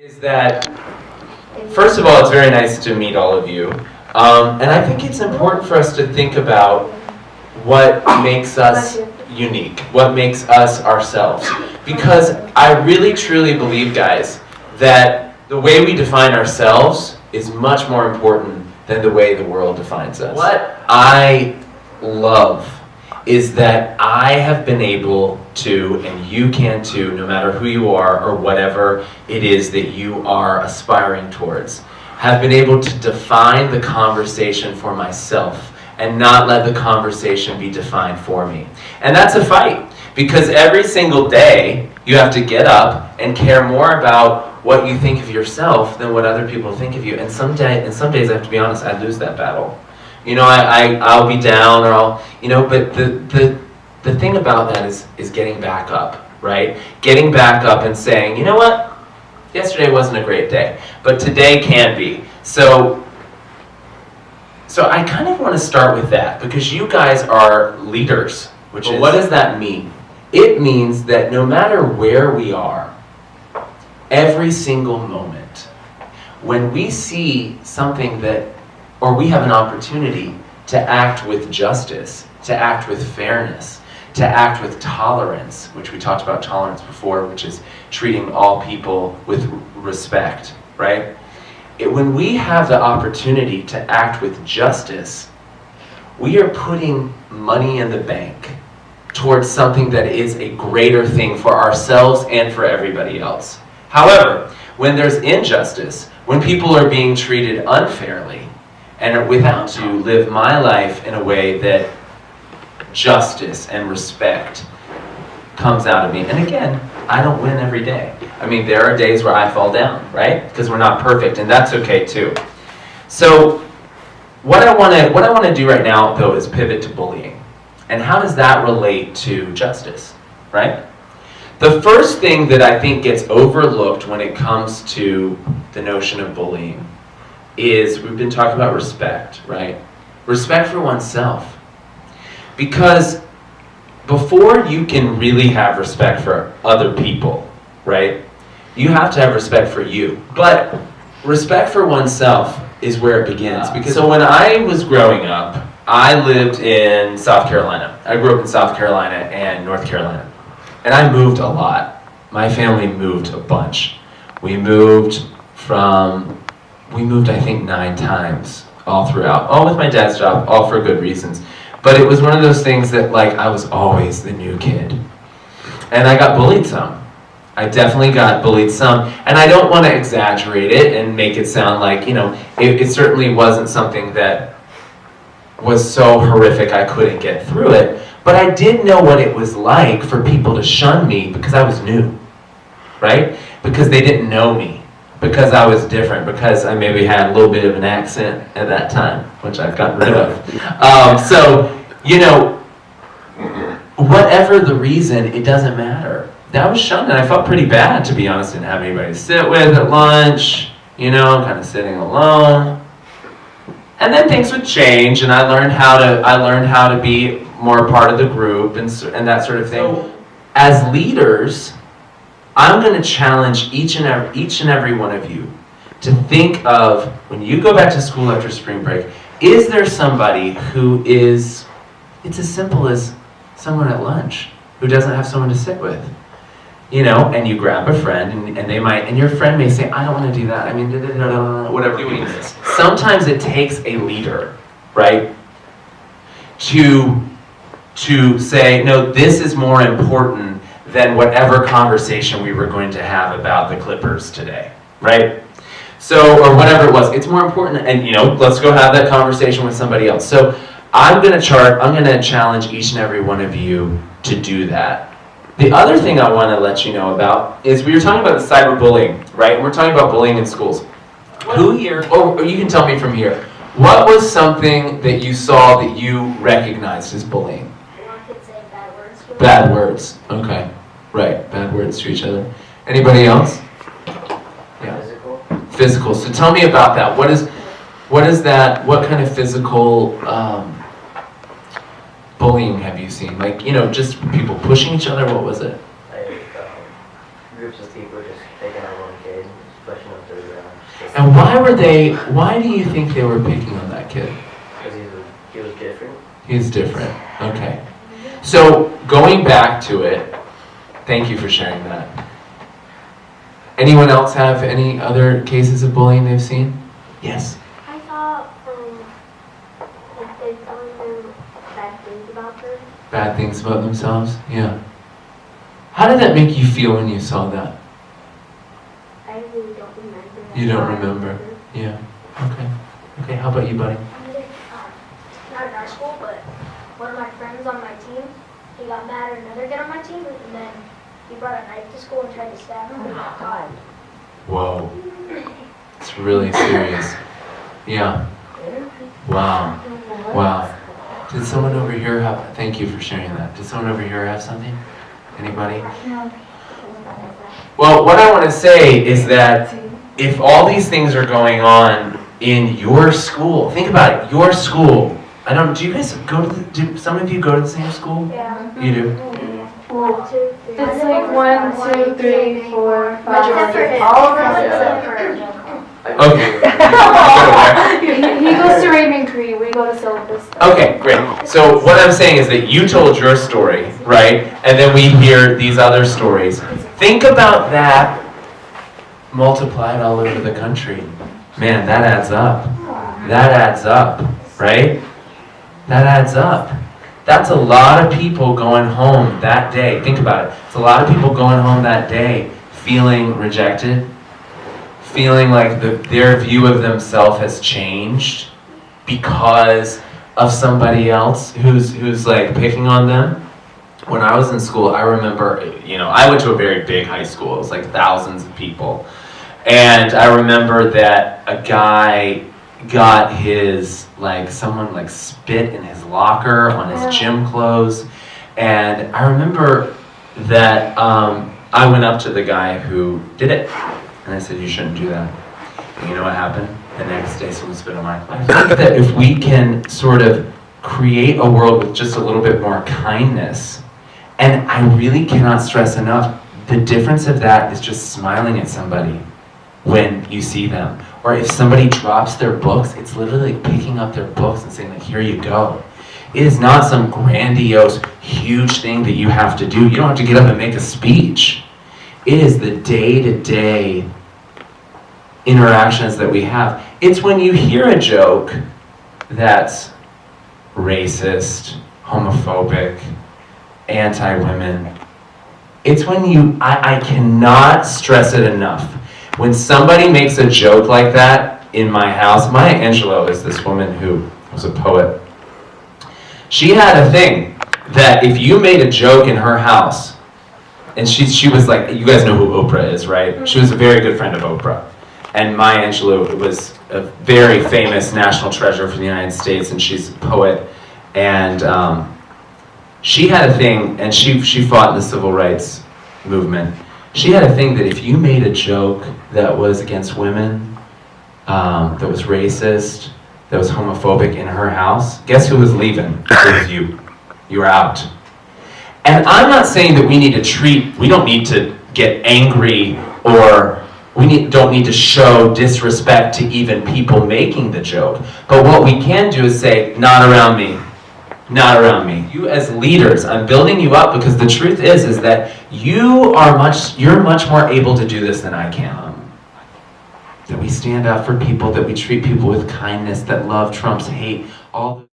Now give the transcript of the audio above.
is that, first of all, it's very nice to meet all of you. And I think it's important for us to think about what makes us unique, what makes us ourselves. Because I really truly believe, guys, that the way we define ourselves is much more important than the way the world defines us. What I love is that I have been able to, and you can too, no matter who you are or whatever it is that you are aspiring towards, have been able to define the conversation for myself and not let the conversation be defined for me. And that's a fight, because every single day you have to get up and care more about what you think of yourself than what other people think of you. And some days, I have to be honest, I lose that battle. You know, I'll be down, or I'll, you know, but the thing about that is getting back up, right? Getting back up and saying, you know what? Yesterday wasn't a great day, but today can be. So I kind of want to start with that, because you guys are leaders, which is, what does that mean? It means that no matter where we are, every single moment, when we see something that, or we have an opportunity to act with justice, to act with fairness, to act with tolerance, which we talked about tolerance before, which is treating all people with respect, right? When we have the opportunity to act with justice, we are putting money in the bank towards something that is a greater thing for ourselves and for everybody else. However, when there's injustice, when people are being treated unfairly, and without to live my life in a way that justice and respect comes out of me. And again, I don't win every day. I mean, there are days where I fall down, right? Because we're not perfect, and that's okay too. So what I want to do right now, though, is pivot to bullying. And how does that relate to justice, right? The first thing that I think gets overlooked when it comes to the notion of bullying is, we've been talking about respect, right? Respect for oneself. Because before you can really have respect for other people, right, you have to have respect for you. But respect for oneself is where it begins. Because so when I was growing up, I lived in South Carolina. I grew up in South Carolina and North Carolina. And I moved a lot. My family moved a bunch. We moved, I think, 9 times all throughout. All with my dad's job, all for good reasons. But it was one of those things that, like, I was always the new kid. And I got bullied some. I definitely got bullied some. And I don't want to exaggerate it and make it sound like, you know, it certainly wasn't something that was so horrific I couldn't get through it. But I did know what it was like for people to shun me because I was new, right? Because they didn't know me, because I was different, because I maybe had a little bit of an accent at that time, which I've gotten rid of. So, you know, whatever the reason, it doesn't matter. That was shunned, and I felt pretty bad, to be honest. Didn't have anybody to sit with at lunch, you know, kind of sitting alone. And then things would change, and I learned how to be more a part of the group and that sort of thing. So, as leaders, I'm going to challenge each and every one of you to think of, when you go back to school after spring break, is there somebody who is, it's as simple as someone at lunch who doesn't have someone to sit with? You know, and you grab a friend, and your friend may say, I don't want to do that. I mean, whatever doing this. Sometimes it takes a leader, right, to say, no, this is more important than whatever conversation we were going to have about the Clippers today, right? So, or whatever it was. It's more important, and, you know, let's go have that conversation with somebody else. So I'm going to challenge each and every one of you to do that. The other thing I want to let you know about is, we were talking about the cyberbullying, right? And we're talking about bullying in schools. Who here, or you can tell me from here, what was something that you saw that you recognized as bullying? I could say bad words. Bad words, okay. Right, bad words to each other. Anybody else? Yeah. Physical. So tell me about that. What is that? What kind of physical bullying have you seen? Like, you know, just people pushing each other? What was it? Like groups of people just picking on one kid. especially on third round. And why do you think they were picking on that kid? Because he was different. He's different. Okay. So going back to it, thank you for sharing that. Anyone else have any other cases of bullying they've seen? Yes. I thought if they're telling them bad things about them. Bad things about themselves? Yeah. How did that make you feel when you saw that? I really don't remember. You don't remember? Yeah. Okay. Okay, how about you, buddy? Not in our school, but one of my friends on my team, he got mad at another kid on my team, and then he brought a knife to school and tried to stab him, and he got caught. Whoa. It's really serious. Yeah. Wow. Wow. Did someone over here have, thank you for sharing that. Did someone over here have something? Anybody? Well, what I want to say is that if all these things are going on in your school, think about it, your school. I don't, do you guys go to do some of you go to the same school? Yeah. You do? 1, 2, 3. It's like 1, 2, 3, 4, 5. Except for him. All of us Except except for Okay. He goes to Raymond Cree, we go to syllabus. Okay, great. So what I'm saying is that you told your story, right? And then we hear these other stories. Think about that multiplied all over the country. Man, that adds up. That adds up, right? That adds up. That's a lot of people going home that day. Think about it. It's a lot of people going home that day feeling rejected, feeling like their view of themselves has changed because of somebody else who's like picking on them. When I was in school, I remember, I went to a very big high school. It was like thousands of people. And I remember that a guy got someone spit in his locker on his gym clothes. And I remember that I went up to the guy who did it. And I said, you shouldn't do that. And you know what happened? The next day, someone spit on mine. I think that if we can sort of create a world with just a little bit more kindness, and I really cannot stress enough, the difference of that is just smiling at somebody when you see them. Or if somebody drops their books, it's literally like picking up their books and saying, like, here you go. It is not some grandiose, huge thing that you have to do. You don't have to get up and make a speech. It is the day-to-day interactions that we have. It's when you hear a joke that's racist, homophobic, anti-women. It's when I cannot stress it enough. When somebody makes a joke like that in my house, Maya Angelou is this woman who was a poet. She had a thing that if you made a joke in her house, and she was like, you guys know who Oprah is, right? She was a very good friend of Oprah. And Maya Angelou was a very famous national treasure for the United States, and she's a poet. And she had a thing, and she fought in the civil rights movement. She had a thing that if you made a joke that was against women, that was racist, that was homophobic in her house, guess who was leaving? It was you. You were out. And I'm not saying that we don't need to get angry or don't need to show disrespect to even people making the joke. But what we can do is say, not around me. Not around me. You as leaders, I'm building you up because the truth is that you're much more able to do this than I can. That we stand up for people, that we treat people with kindness, that love trumps hate, all